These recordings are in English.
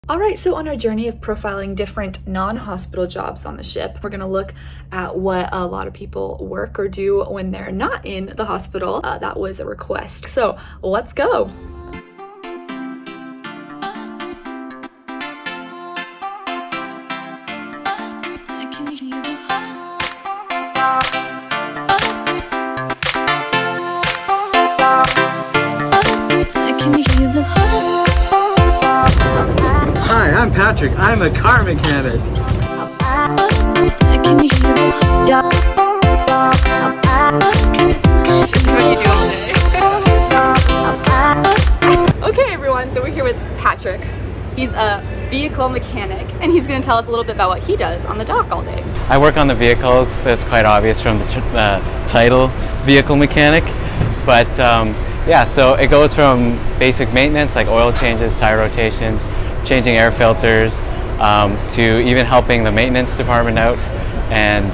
All right, so on our journey of profiling different non-hospital jobs on the ship, we're gonna look at what a lot of people work or do when they're not in the hospital. That was a request. So let's go. Hi, I'm Patrick. I'm a car mechanic. Okay, everyone, so we're here with Patrick. He's a vehicle mechanic, and he's going to tell us a little bit about what he does on the dock all day. I work on the vehicles. That's quite obvious from the title, vehicle mechanic. But yeah, so it goes from basic maintenance like oil changes, tire rotations, changing air filters, to even helping the maintenance department out. And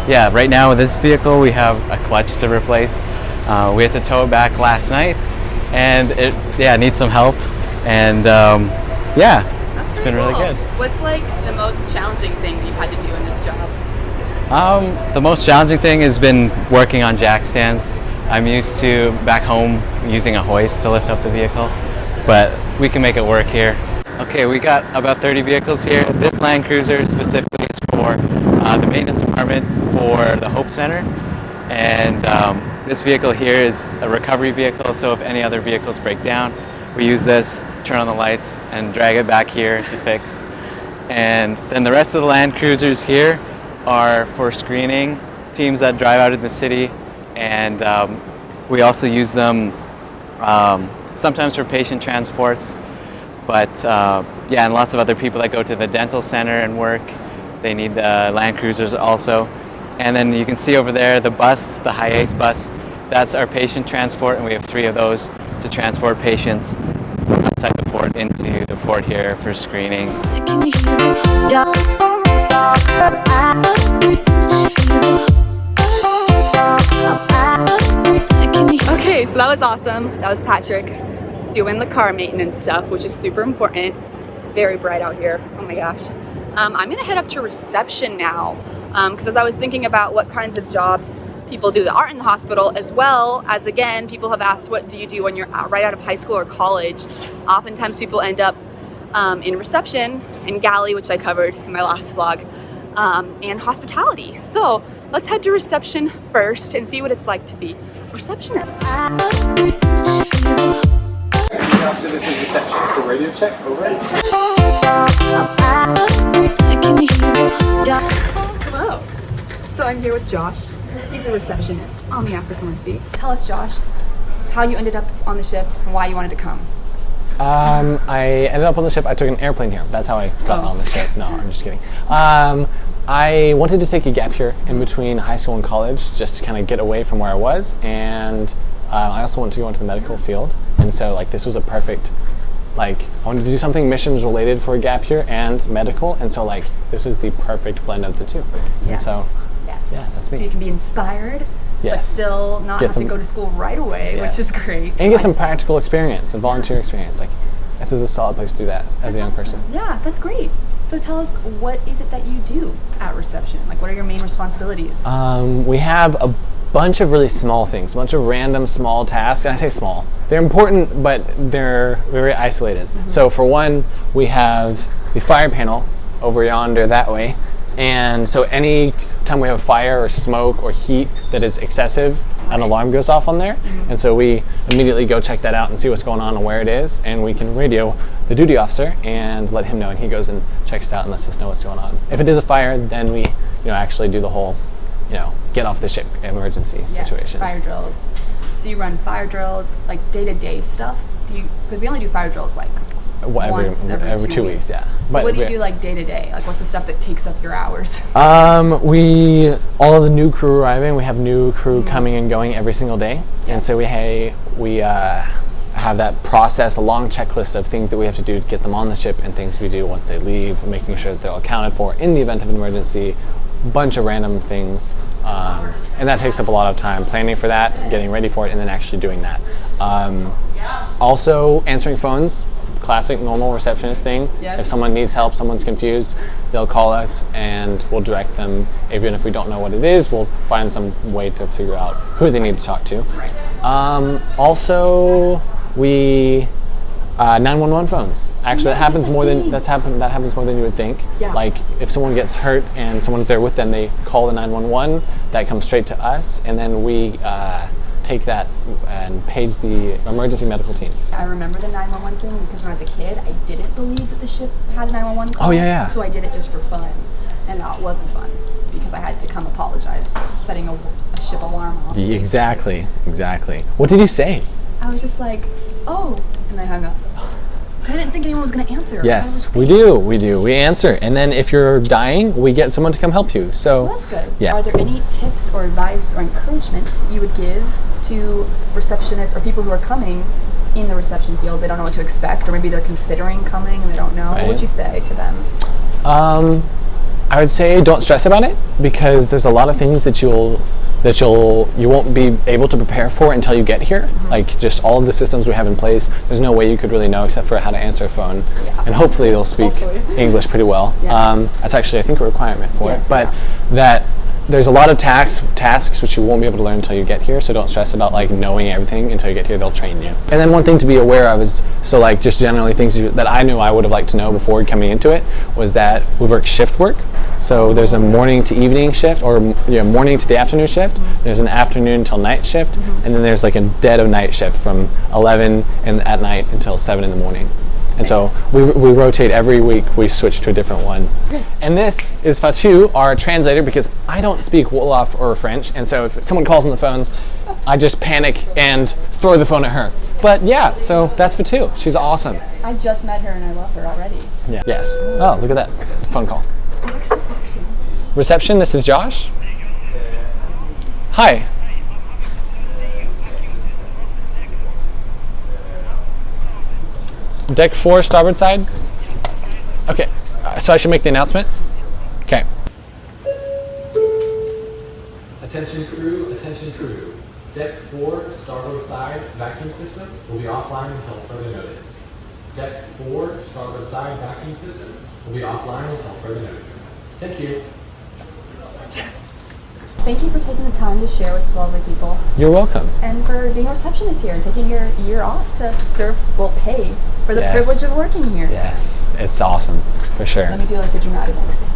yeah, right now with this vehicle we have a clutch to replace. We had to tow it back last night, and it needs some help. And yeah, it's been really good. What's like the most challenging thing you've had to do in this job? The most challenging thing has been working on jack stands. I'm used to back home using a hoist to lift up the vehicle, but we can make it work here. Okay, we got about 30 vehicles here. This Land Cruiser specifically is for the maintenance department for the Hope Center. And this vehicle here is a recovery vehicle, so if any other vehicles break down, we use this, turn on the lights, and drag it back here to fix. And then the rest of the Land Cruisers here are for screening teams that drive out in the city. And we also use them sometimes for patient transports, but yeah, and lots of other people that go to the dental center and work, they need the Land Cruisers also. And then you can see over there the bus, the High Ace bus, that's our patient transport, and we have 3 of those to transport patients from outside the port into the port here for screening. Okay, so that was awesome. That was Patrick doing the car maintenance stuff, which is super important. It's very bright out here. Oh my gosh. I'm gonna head up to reception now, because as I was thinking about what kinds of jobs people do that aren't in the hospital, as well as, again, people have asked, what do you do when you're right out of high school or college? Oftentimes people end up in reception, in galley, which I covered in my last vlog, and hospitality. So let's head to reception first and see what it's like to be a receptionist. So this is reception for radio check. Over. Hello. So I'm here with Josh. He's a receptionist on the African Mercy. Tell us, Josh, how you ended up on the ship and why you wanted to come. I ended up on the ship. I took an airplane here. That's how I got on the ship. No, I'm just kidding. I wanted to take a gap year in between high school and college just to kind of get away from where I was, and I also wanted to go into the medical field. And so like this was a perfect, like I wanted to do something missions related for a gap year and medical, and so like this is the perfect blend of the two. Yes. And so yes. Yeah, that's me. You can be inspired, but Yes. still not have to go to school right away, Yes. which is great. And get some practical experience, a volunteer experience. Like this is a solid place to do that as a young person. Yeah, that's great. So tell us, what is it that you do at reception? Like, what are your main responsibilities? We have a bunch of really small things, a bunch of random small tasks. And I say small. They're important, but they're very isolated. So for one, we have the fire panel over yonder that way. And so any time we have a fire or smoke or heat that is excessive, an alarm goes off on there. And so we immediately go check that out and see what's going on and where it is. And we can radio the duty officer and let him know. And he goes and checks it out and lets us know what's going on. If it is a fire, then we actually do the whole, get off the ship emergency situation. Fire drills. So you run fire drills, like day-to-day stuff? Because we only do fire drills like once every 2 weeks. Yeah. So But what do you do like day-to-day? Like what's the stuff that takes up your hours? All of the new crew arriving, we have new crew coming and going every single day. And so we have that process, a long checklist of things that we have to do to get them on the ship and things we do once they leave, making sure that they're all accounted for in the event of an emergency, bunch of random things. And that takes up a lot of time planning for that, getting ready for it, and then actually doing that. Also answering phones, classic normal receptionist thing. Yep. If someone needs help, someone's confused, they'll call us and we'll direct them. Even if we don't know what it is, we'll find some way to figure out who they need to talk to. Also, we 911 phones. Actually, that happens more than that happens more than you would think. Yeah. Like if someone gets hurt and someone's there with them, they call the 911. That comes straight to us, and then we take that and page the emergency medical team. I remember the 911 thing because when I was a kid, I didn't believe that the ship had a 911 call. Oh, yeah. So I did it just for fun, and that wasn't fun because I had to come apologize for setting a ship alarm off. Exactly. What did you say? I was just like, oh, and I hung up. I didn't think anyone was going to answer. Yes, we do. We answer. And then if you're dying, we get someone to come help you. So Well, that's good. Yeah. Are there any tips or advice or encouragement you would give to receptionists or people who are coming in the reception field? They don't know what to expect, or maybe they're considering coming and they don't know. Right. What would you say to them? I would say don't stress about it, because there's a lot of things that you won't be able to prepare for until you get here. Like just all of the systems we have in place, there's no way you could really know except for how to answer a phone. Yeah. And hopefully they'll speak English pretty well. Yes. That's actually, I think, a requirement for Yes, it. But yeah. that there's a lot of tasks which you won't be able to learn until you get here, so don't stress about like knowing everything until you get here. They'll train you. And then one thing to be aware of is, so like just generally things that I knew I would have liked to know before coming into it, was that we work shift work. So there's a morning to evening shift, or morning to the afternoon shift. There's an afternoon till night shift, and then there's like a dead of night shift from 11 at night until 7 in the morning. And so we rotate every week. We switch to a different one. And this is Fatou, our translator, because I don't speak Wolof or French, and so if someone calls on the phones, I just panic and throw the phone at her. But yeah, so that's Fatou. She's awesome. I just met her and I love her already. Yeah. Yes. Oh, look at that phone call. Actually. Reception, this is Josh. Hi. Deck 4, starboard side. Okay, so I should make the announcement? Okay. Attention crew, attention crew. Deck 4, starboard side, vacuum system will be offline until further notice. Deck 4, starboard side, vacuum system will be offline until further notice. Thank you. Thank you for taking the time to share with lovely people, You're welcome. and for being a receptionist here and taking your year off to pay for the Yes. privilege of working here. Yes, it's awesome, for sure. Let me do like a dramatic exit.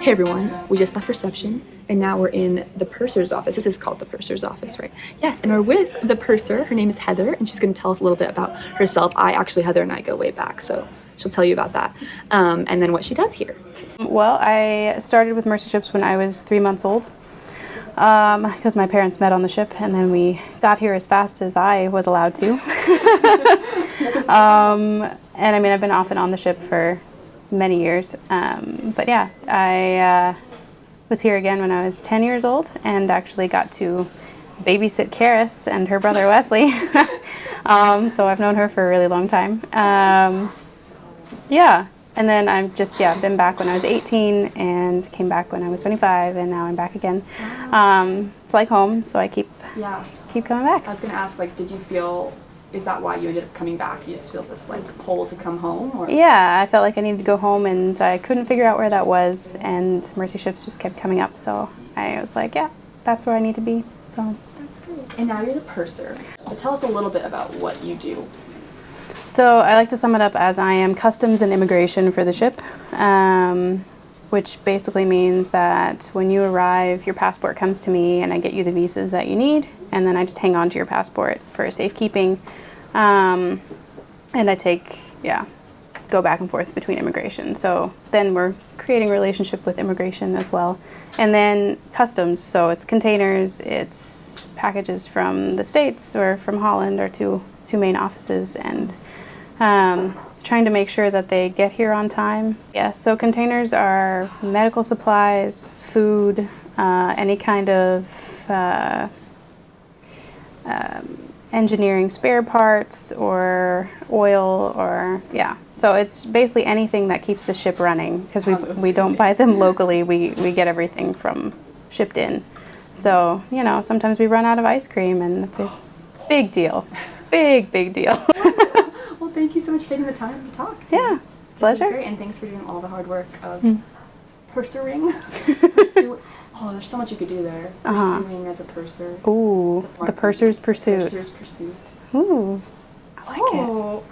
Hey everyone, we just left reception and now we're in the purser's office. This is called the purser's office, right? Yes, and we're with the purser. Her name is Heather, and she's going to tell us a little bit about herself. Heather and I go way back, so she'll tell you about that. And then what she does here. Well, I started with Mercy Ships when I was 3 months old, because my parents met on the ship, and then we got here as fast as I was allowed to. And I mean, I've been off and on the ship for many years, but yeah, I was here again when I was 10 years old, and actually got to babysit Karis and her brother Wesley. So I've known her for a really long time. Yeah, and then I've just been back when I was 18 and came back when I was 25, and now I'm back again. It's like home, so I keep coming back. I was going to ask, like, did you feel, is that why you ended up coming back? You just feel this, like, pull to come home? Or? Yeah, I felt like I needed to go home, and I couldn't figure out where that was, and Mercy Ships just kept coming up, so I was like, yeah, that's where I need to be. So That's great. And now you're the purser. But tell us a little bit about what you do. So I like to sum it up as I am customs and immigration for the ship, which basically means that when you arrive, your passport comes to me and I get you the visas that you need, and then I just hang on to your passport for safekeeping. And I go back and forth between immigration. So then we're creating a relationship with immigration as well. And then customs, so it's containers, it's packages from the States or from Holland or two main offices, and trying to make sure that they get here on time. Yeah, so containers are medical supplies, food, any kind of engineering spare parts or oil, or so it's basically anything that keeps the ship running, because we don't buy them locally. We get everything from shipped in. So, you know, sometimes we run out of ice cream, and that's a big deal. Big deal. Well, thank you so much for taking the time to talk. Yeah, pleasure. This is great, and thanks for doing all the hard work of pursuing. Oh, there's so much you could do there. Pursuing as a purser. Ooh, the purser's pursuit. Purser's pursuit. Ooh, I like it. Oh.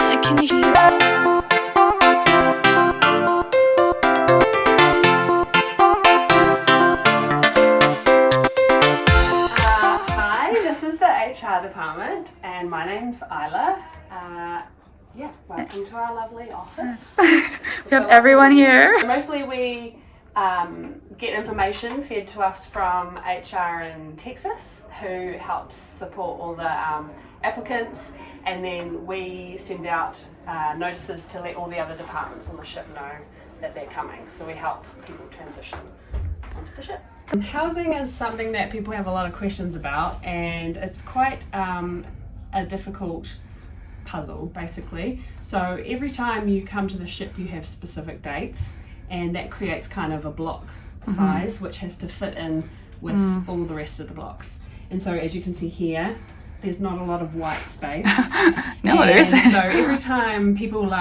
I can hear. Hi, this is the HR department, and my name's Isla. Welcome to our lovely office. We have everyone here. Mostly we get information fed to us from HR in Texas, who helps support all the applicants, and then we send out notices to let all the other departments on the ship know that they're coming. So we help people transition onto the ship. Housing is something that people have a lot of questions about, and it's quite a difficult puzzle, basically. So every time you come to the ship, you have specific dates, and that creates kind of a block size which has to fit in with all the rest of the blocks. And so as you can see here, there's not a lot of white space. No, there isn't. So every time people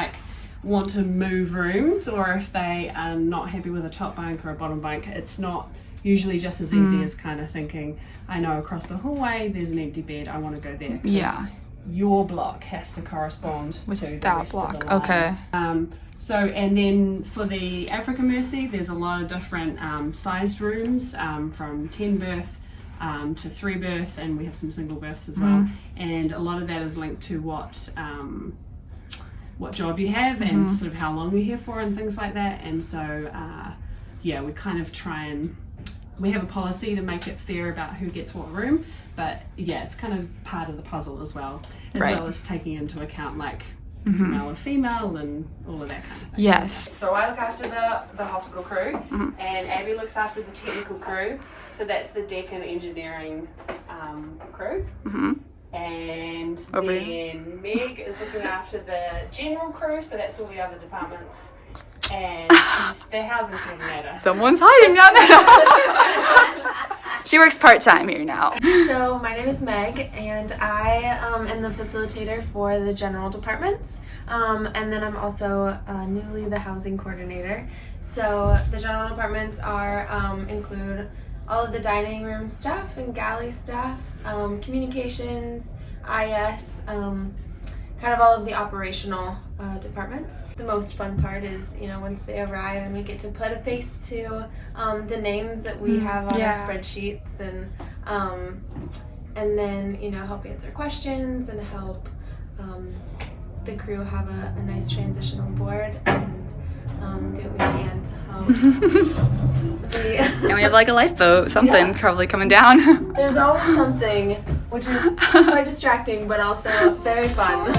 want to move rooms, or if they are not happy with a top bunk or a bottom bunk, it's not usually just as easy as kind of thinking, I know across the hallway there's an empty bed, I want to go there. 'Cause Yeah. your block has to correspond With to the that rest block. of the line. Okay. And then for the Africa Mercy, there's a lot of different sized rooms, from 10 berth to 3 berth, and we have some single berths as well. And a lot of that is linked to what job you have and sort of how long you're here for and things like that. And so we kind of try and we have a policy to make it fair about who gets what room, but it's kind of part of the puzzle as well as taking into account male and female and all of that kind of thing. Yes. So I look after the hospital crew, and Abby looks after the technical crew. So that's the deck and engineering crew. And then Meg is looking after the general crew, so that's all the other departments. And she's the housing coordinator. Someone's hiding down there. She works part-time here now. So my name is Meg, and I am the facilitator for the general departments, and then I'm also newly the housing coordinator. So the general departments include all of the dining room staff and galley staff, communications, IS, kind of all of the operational departments. The most fun part is, once they arrive and we get to put a face to the names that we have on our spreadsheets, and then help answer questions and help the crew have a nice transition on board, and do what we can to help. And we have a lifeboat, something probably coming down. There's always something, which is quite distracting, but also very fun.